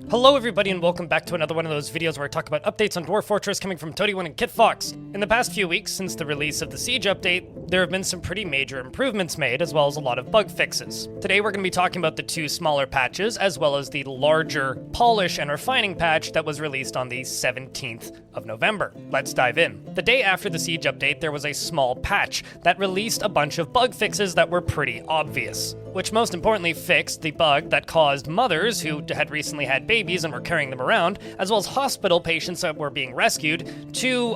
Hello everybody and welcome back to another one of those videos where I talk about updates on Dwarf Fortress coming from Toady1 and KitFox. In the past few weeks since the release of the Siege update, there have been some pretty major improvements made as well as a lot of bug fixes. Today we're going to be talking about the two smaller patches as well as the larger polish and refining patch that was released on the 17th of November. Let's dive in. The day after the Siege update there was a small patch that released a bunch of bug fixes that were pretty obvious, which most importantly fixed the bug that caused mothers who had recently had babies and were carrying them around, as well as hospital patients that were being rescued, to,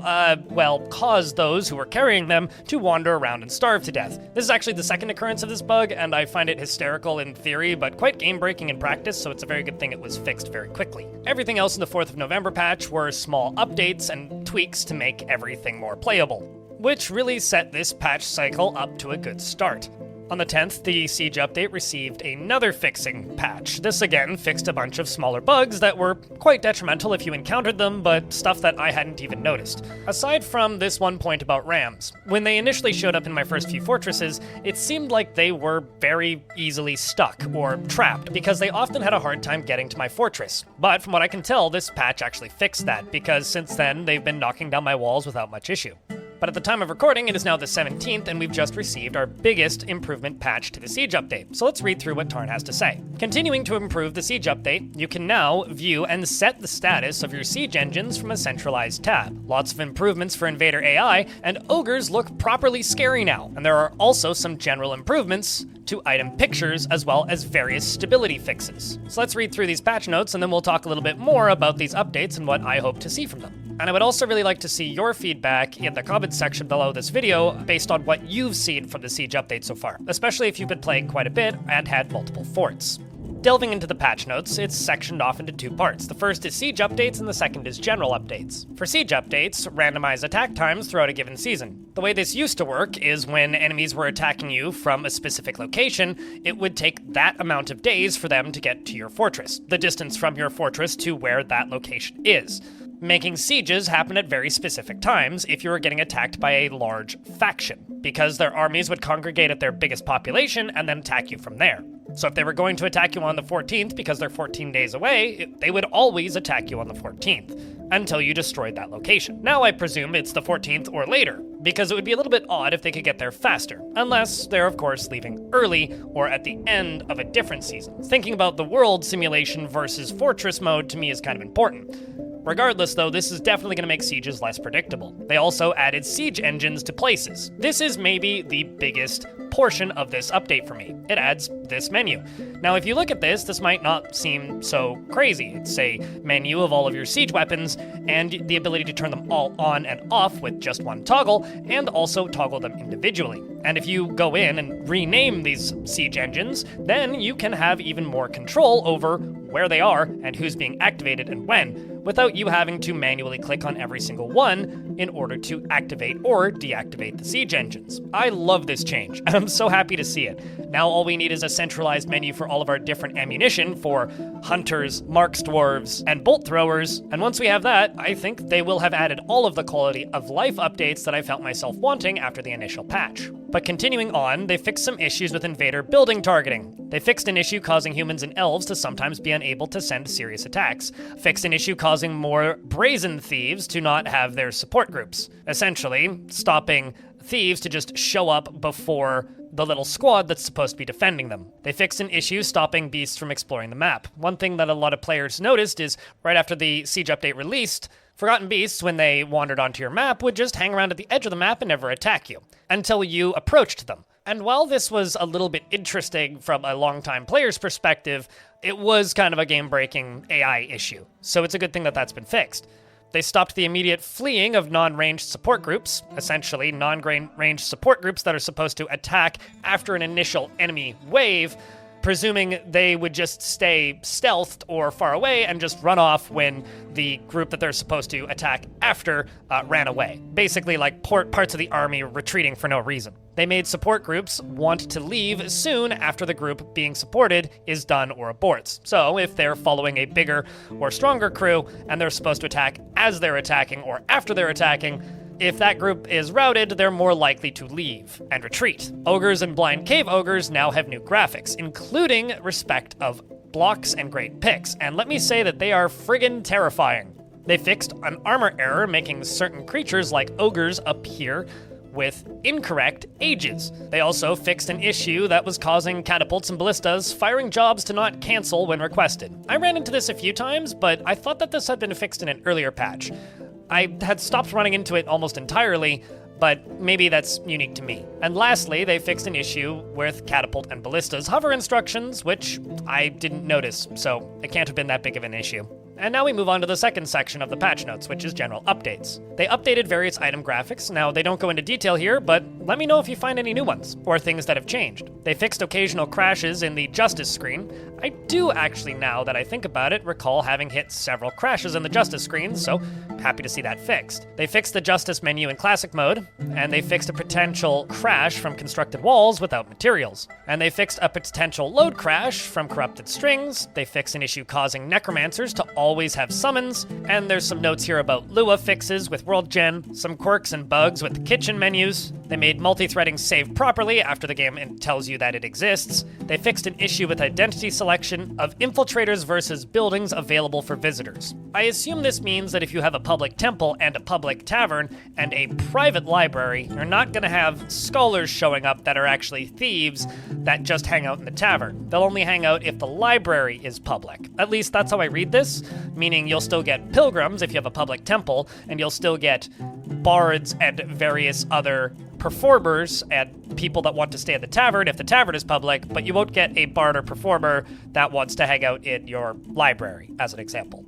cause those who were carrying them to wander around and starve to death. This is actually the second occurrence of this bug, and I find it hysterical in theory, but quite game-breaking in practice, so it's a very good thing it was fixed very quickly. Everything else in the 4th of November patch were small updates and tweaks to make everything more playable, which really set this patch cycle up to a good start. On the 10th, the Siege update received another fixing patch. This again fixed a bunch of smaller bugs that were quite detrimental if you encountered them, but stuff that I hadn't even noticed. Aside from this one point about rams, when they initially showed up in my first few fortresses, it seemed like they were very easily stuck or trapped because they often had a hard time getting to my fortress. But from what I can tell, this patch actually fixed that because since then they've been knocking down my walls without much issue. But at the time of recording, it is now the 17th, and we've just received our biggest improvement patch to the Siege update. So let's read through what Tarn has to say. Continuing to improve the Siege update, you can now view and set the status of your siege engines from a centralized tab. Lots of improvements for invader AI, and ogres look properly scary now. And there are also some general improvements to item pictures, as well as various stability fixes. So let's read through these patch notes, and then we'll talk a little bit more about these updates and what I hope to see from them. And I would also really like to see your feedback in the comments section below this video based on what you've seen from the Siege update so far, especially if you've been playing quite a bit and had multiple forts. Delving into the patch notes, it's sectioned off into two parts. The first is Siege updates and the second is general updates. For Siege updates, randomize attack times throughout a given season. The way this used to work is when enemies were attacking you from a specific location, it would take that amount of days for them to get to your fortress, the distance from your fortress to where that location is, making sieges happen at very specific times if you were getting attacked by a large faction, because their armies would congregate at their biggest population and then attack you from there. So if they were going to attack you on the 14th because they're 14 days away, they would always attack you on the 14th until you destroyed that location. Now I presume it's the 14th or later, because it would be a little bit odd if they could get there faster, unless they're of course leaving early or at the end of a different season. Thinking about the world simulation versus fortress mode to me is kind of important. Regardless though, this is definitely going to make sieges less predictable. They also added siege engines to places. This is maybe the biggest portion of this update for me. It adds this menu. Now if you look at this might not seem so crazy. It's a menu of all of your siege weapons and the ability to turn them all on and off with just one toggle, and also toggle them individually. And if you go in and rename these siege engines, then you can have even more control over where they are and who's being activated and when, without you having to manually click on every single one in order to activate or deactivate the siege engines. I love this change, and I'm so happy to see it. Now all we need is a centralized menu for all of our different ammunition for hunters, marks dwarves, and bolt throwers, and once we have that, I think they will have added all of the quality of life updates that I felt myself wanting after the initial patch. But continuing on, they fixed some issues with invader building targeting. They fixed an issue causing humans and elves to sometimes be unable to send serious attacks, fixed an issue causing more brazen thieves to not have their support groups, essentially stopping thieves to just show up before the little squad that's supposed to be defending them. They fixed an issue stopping beasts from exploring the map. One thing that a lot of players noticed is right after the Siege update released, forgotten beasts, when they wandered onto your map, would just hang around at the edge of the map and never attack you, until you approached them. And while this was a little bit interesting from a longtime player's perspective, it was kind of a game-breaking AI issue, so it's a good thing that that's been fixed. They stopped the immediate fleeing of non-ranged support groups, essentially non-ranged support groups that are supposed to attack after an initial enemy wave, presuming they would just stay stealthed or far away and just run off when the group that they're supposed to attack after ran away. Basically like parts of the army retreating for no reason. They made support groups want to leave soon after the group being supported is done or aborts. So if they're following a bigger or stronger crew and they're supposed to attack as they're attacking or after they're attacking, If that group is routed, they're more likely to leave and retreat. Ogres and blind cave ogres now have new graphics, including respect of blocks and great picks, and let me say that they are friggin' terrifying. They fixed an armor error, making certain creatures like ogres appear with incorrect ages. They also fixed an issue that was causing catapults and ballistas firing jobs to not cancel when requested. I ran into this a few times, but I thought that this had been fixed in an earlier patch. I had stopped running into it almost entirely, but maybe that's unique to me. And lastly, they fixed an issue with catapult and ballista's hover instructions, which I didn't notice, so it can't have been that big of an issue. And now we move on to the second section of the patch notes, which is general updates. They updated various item graphics. Now, they don't go into detail here, but let me know if you find any new ones, or things that have changed. They fixed occasional crashes in the Justice screen. I do actually, now that I think about it, recall having hit several crashes in the Justice screen, so happy to see that fixed. They fixed the Justice menu in Classic mode, and they fixed a potential crash from constructed walls without materials. And they fixed a potential load crash from corrupted strings. They fixed an issue causing necromancers to always have summons, and there's some notes here about Lua fixes with World Gen, some quirks and bugs with the kitchen menus. They made multi-threading save properly after the game tells you that it exists. They fixed an issue with identity selection of infiltrators versus buildings available for visitors. I assume this means that if you have a public temple and a public tavern and a private library, you're not going to have scholars showing up that are actually thieves that just hang out in the tavern. They'll only hang out if the library is public. At least that's how I read this, meaning you'll still get pilgrims if you have a public temple, and you'll still get bards and various other performers and people that want to stay at the tavern if the tavern is public, but you won't get a bard or performer that wants to hang out in your library, as an example.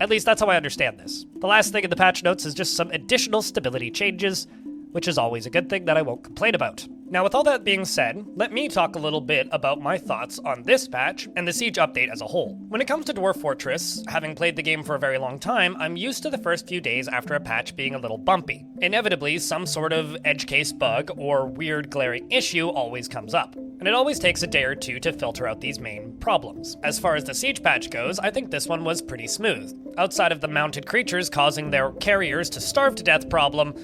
At least that's how I understand this. The last thing in the patch notes is just some additional stability changes, which is always a good thing that I won't complain about. Now, with all that being said, let me talk a little bit about my thoughts on this patch and the Siege update as a whole. When it comes to Dwarf Fortress, having played the game for a very long time, I'm used to the first few days after a patch being a little bumpy. Inevitably, some sort of edge case bug or weird glaring issue always comes up, and it always takes a day or two to filter out these main problems. As far as the Siege patch goes, I think this one was pretty smooth. Outside of the mounted creatures causing their carriers to starve to death problem,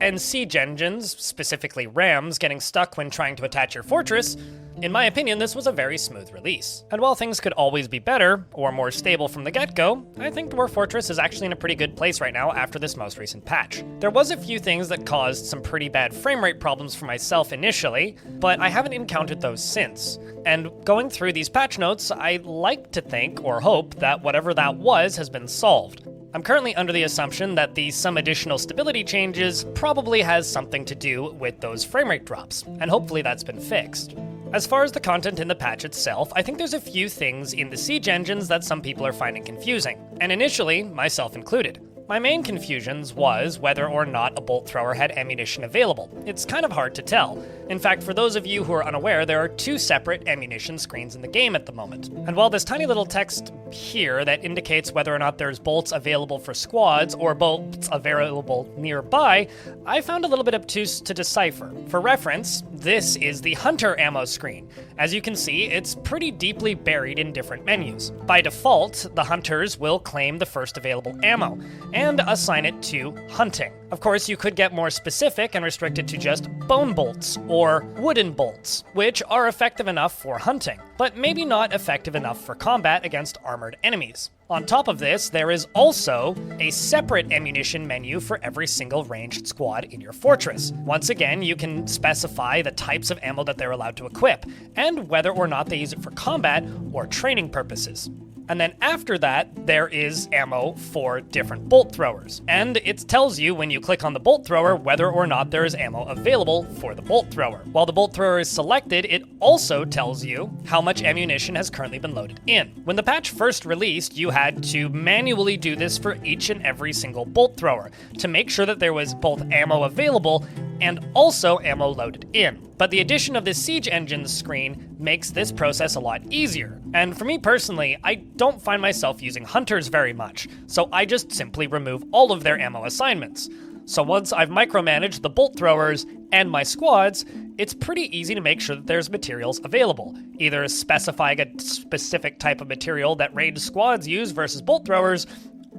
and siege engines, specifically rams, getting stuck when trying to attach your fortress, in my opinion, this was a very smooth release. And while things could always be better, or more stable from the get-go, I think Dwarf Fortress is actually in a pretty good place right now after this most recent patch. There was a few things that caused some pretty bad frame rate problems for myself initially, but I haven't encountered those since. And going through these patch notes, I like to think, or hope, that whatever that was has been solved. I'm currently under the assumption that some additional stability changes probably has something to do with those frame rate drops, and hopefully that's been fixed. As far as the content in the patch itself, I think there's a few things in the siege engines that some people are finding confusing, and initially, myself included. My main confusions was whether or not a bolt thrower had ammunition available. It's kind of hard to tell. In fact, for those of you who are unaware, there are two separate ammunition screens in the game at the moment. And while this tiny little text here that indicates whether or not there's bolts available for squads or bolts available nearby, I found a little bit obtuse to decipher. For reference, this is the hunter ammo screen. As you can see, it's pretty deeply buried in different menus. By default, the hunters will claim the first available ammo and assign it to hunting. Of course, you could get more specific and restrict it to just bone bolts or wooden bolts, which are effective enough for hunting, but maybe not effective enough for combat against armored enemies. On top of this, there is also a separate ammunition menu for every single ranged squad in your fortress. Once again, you can specify the types of ammo that they're allowed to equip, and whether or not they use it for combat or training purposes. And then after that, there is ammo for different bolt throwers. And it tells you when you click on the bolt thrower whether or not there is ammo available for the bolt thrower. While the bolt thrower is selected, it also tells you how much ammunition has currently been loaded in. When the patch first released, you had to manually do this for each and every single bolt thrower to make sure that there was both ammo available and also ammo loaded in. But the addition of the Siege Engines screen makes this process a lot easier. And for me personally, I don't find myself using hunters very much, so I just simply remove all of their ammo assignments. So once I've micromanaged the bolt throwers and my squads, it's pretty easy to make sure that there's materials available, either specifying a specific type of material that ranged squads use versus bolt throwers,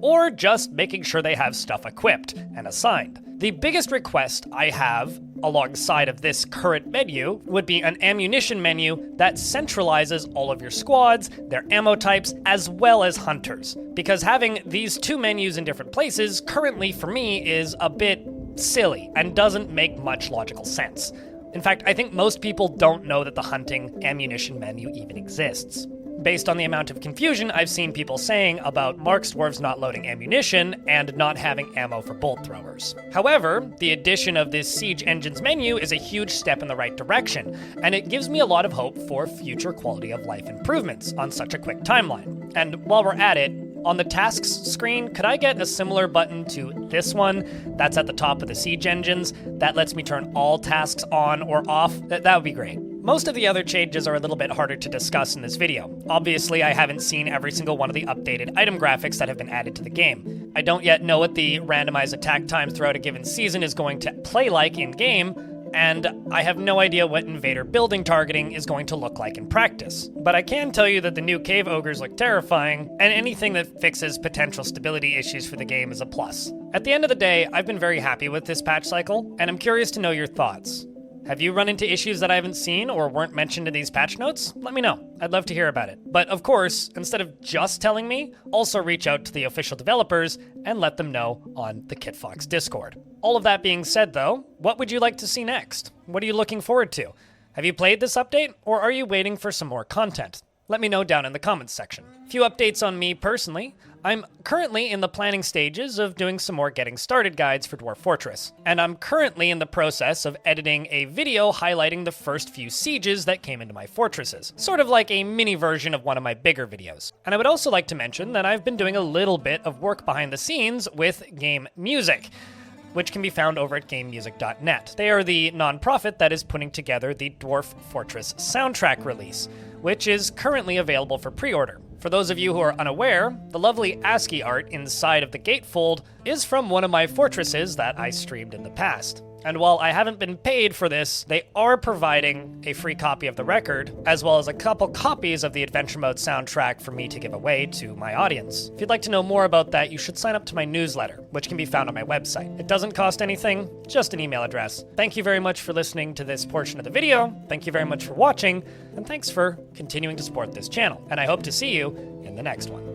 or just making sure they have stuff equipped and assigned. The biggest request I have alongside of this current menu would be an ammunition menu that centralizes all of your squads, their ammo types, as well as hunters. Because having these two menus in different places currently for me is a bit silly and doesn't make much logical sense. In fact, I think most people don't know that the hunting ammunition menu even exists. Based on the amount of confusion I've seen people saying about Mark's dwarves not loading ammunition and not having ammo for bolt throwers. However, the addition of this Siege Engines menu is a huge step in the right direction, and it gives me a lot of hope for future quality of life improvements on such a quick timeline. And while we're at it, on the tasks screen, could I get a similar button to this one that's at the top of the Siege Engines that lets me turn all tasks on or off? That would be great. Most of the other changes are a little bit harder to discuss in this video. Obviously, I haven't seen every single one of the updated item graphics that have been added to the game. I don't yet know what the randomized attack time throughout a given season is going to play like in-game, and I have no idea what invader building targeting is going to look like in practice. But I can tell you that the new cave ogres look terrifying, and anything that fixes potential stability issues for the game is a plus. At the end of the day, I've been very happy with this patch cycle, and I'm curious to know your thoughts. Have you run into issues that I haven't seen or weren't mentioned in these patch notes? Let me know. I'd love to hear about it. But of course, instead of just telling me, also reach out to the official developers and let them know on the KitFox Discord. All of that being said though, what would you like to see next? What are you looking forward to? Have you played this update, or are you waiting for some more content? Let me know down in the comments section. A few updates on me personally. I'm currently in the planning stages of doing some more getting started guides for Dwarf Fortress, and I'm currently in the process of editing a video highlighting the first few sieges that came into my fortresses, sort of like a mini version of one of my bigger videos. And I would also like to mention that I've been doing a little bit of work behind the scenes with game music, which can be found over at gamemusic.net. They are the nonprofit that is putting together the Dwarf Fortress soundtrack release, which is currently available for pre-order. For those of you who are unaware, the lovely ASCII art inside of the gatefold is from one of my fortresses that I streamed in the past. And while I haven't been paid for this, they are providing a free copy of the record, as well as a couple copies of the Adventure Mode soundtrack for me to give away to my audience. If you'd like to know more about that, you should sign up to my newsletter, which can be found on my website. It doesn't cost anything, just an email address. Thank you very much for listening to this portion of the video, thank you very much for watching, and thanks for continuing to support this channel. And I hope to see you in the next one.